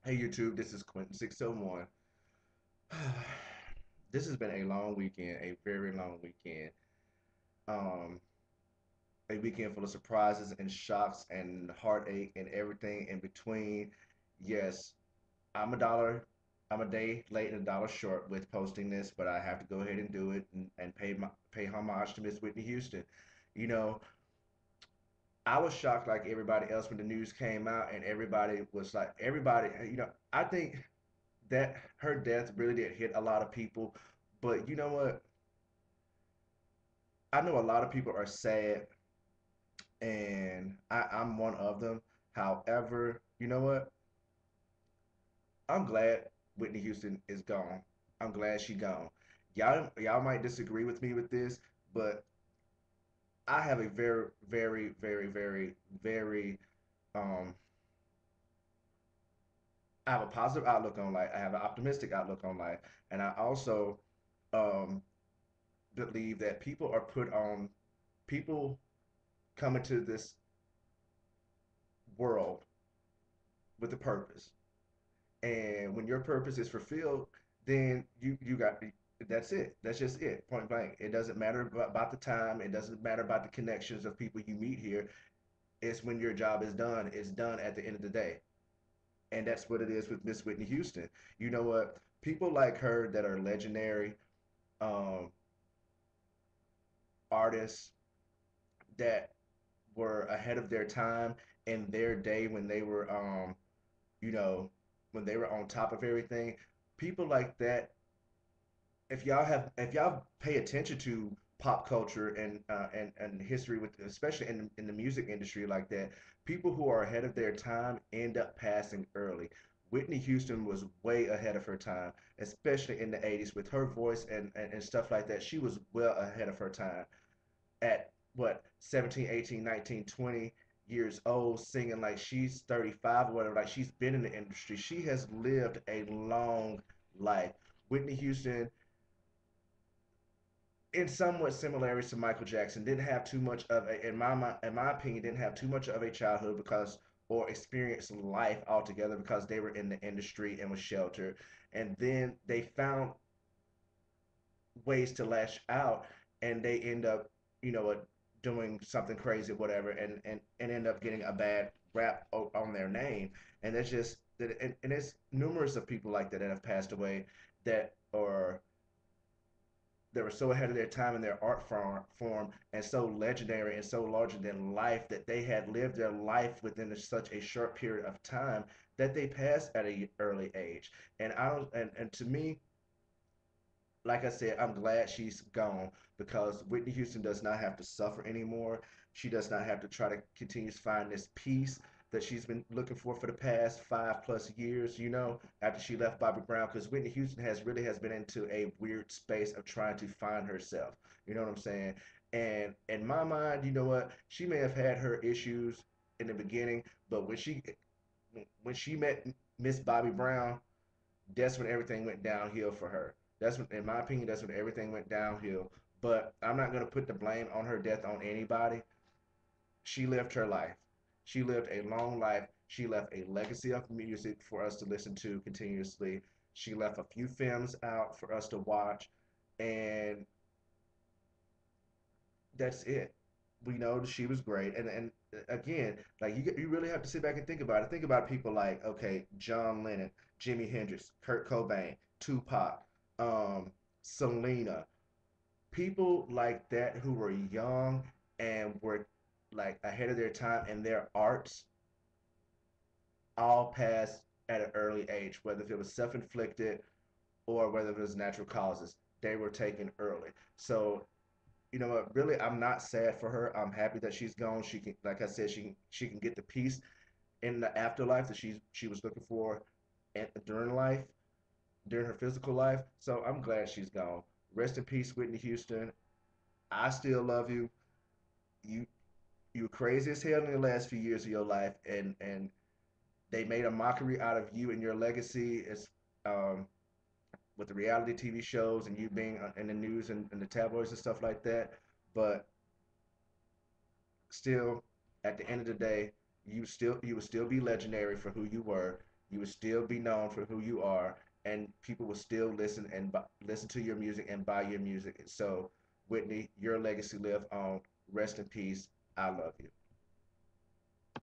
Hey YouTube, this is Quentin 601. This has been a long weekend, a very long weekend. Um, a weekend full of surprises and shocks and heartache and everything in between. Yes, I'm a dollar, I'm a day late and a dollar short with posting this, but I have to go ahead and do it and pay homage to Miss Whitney Houston. You know, I was shocked like everybody else when the news came out and everybody was like I think that her death really did hit a lot of people. But you know what? I know a lot of people are sad, and I'm one of them. However, you know what? I'm glad Whitney Houston is gone. I'm glad she gone. Y'all might disagree with me with this, but I have a very, very, very, very, very um I have a positive outlook on life. I have an optimistic outlook on life, and I also um believe that people come into this world with a purpose. And when your purpose is fulfilled, then you got that's it. That's just it. Point blank. It doesn't matter about the time. It doesn't matter about the connections of people you meet here. It's when your job is done. It's done at the end of the day. And that's what it is with Miss Whitney Houston. You know what? People like her that are legendary um, artists that were ahead of their time in their day when they were you know, when they were on top of everything. People like that, if y'all pay attention to pop culture and history with especially in the music industry like that, people who are ahead of their time end up passing early. Whitney Houston was way ahead of her time, especially in the 80s with her voice and stuff like that. She was well ahead of her time at what 17, 18, 19, 20 years old singing like she's 35 or whatever, like she's been in the industry. She has lived a long life. Whitney Houston, in somewhat similarities to Michael Jackson, didn't have too much of a, in my opinion, didn't have too much of a childhood because or experience life altogether because they were in the industry and was sheltered, and then they found ways to lash out, and they end up, you know, doing something crazy, whatever, and end up getting a bad rap on their name, and that's just that, and there's numerous of people like that that have passed away that are they were so ahead of their time in their form and so legendary and so larger than life that they had lived their life within such a short period of time that they passed at a early age. And I don't and to me, like I said, I'm glad she's gone because Whitney Houston does not have to suffer anymore. She does not have to try to continue to find this peace that she's been looking for the past 5+ years, you know, after she left Bobby Brown, because Whitney Houston has been into a weird space of trying to find herself. You know what I'm saying? And in my mind, you know what? She may have had her issues in the beginning, but when she met Miss Bobby Brown, that's when everything went downhill for her. That's when, in my opinion, that's when everything went downhill. But I'm not going to put the blame on her death on anybody. She lived her life. She lived a long life. She left a legacy of music for us to listen to continuously. She left a few films out for us to watch. And that's it. We know she was great, and again, like you really have to sit back and think about it. Think about people like okay, John Lennon, Jimi Hendrix, Kurt Cobain, Tupac, um, Selena, people like that who were young and were like ahead of their time in their arts, all passed at an early age, whether if it was self-inflicted or whether it was natural causes. They were taken early. So you know what? Really, I'm not sad for her. I'm happy that she's gone. She can, like I said, she can get the peace in the afterlife that she was looking for during life, during her physical life. So I'm glad she's gone. Rest in peace, Whitney Houston. I still love you. You you were crazy as hell in the last few years of your life, and they made a mockery out of you and your legacy as um, with the reality TV shows and you being in the news and the tabloids and stuff like that. But still, at the end of the day, you would still be legendary for who you were, You would still be known for who you are, and people will still listen and listen to your music and buy your music. So, Whitney, your legacy live on. Rest in peace. I love you.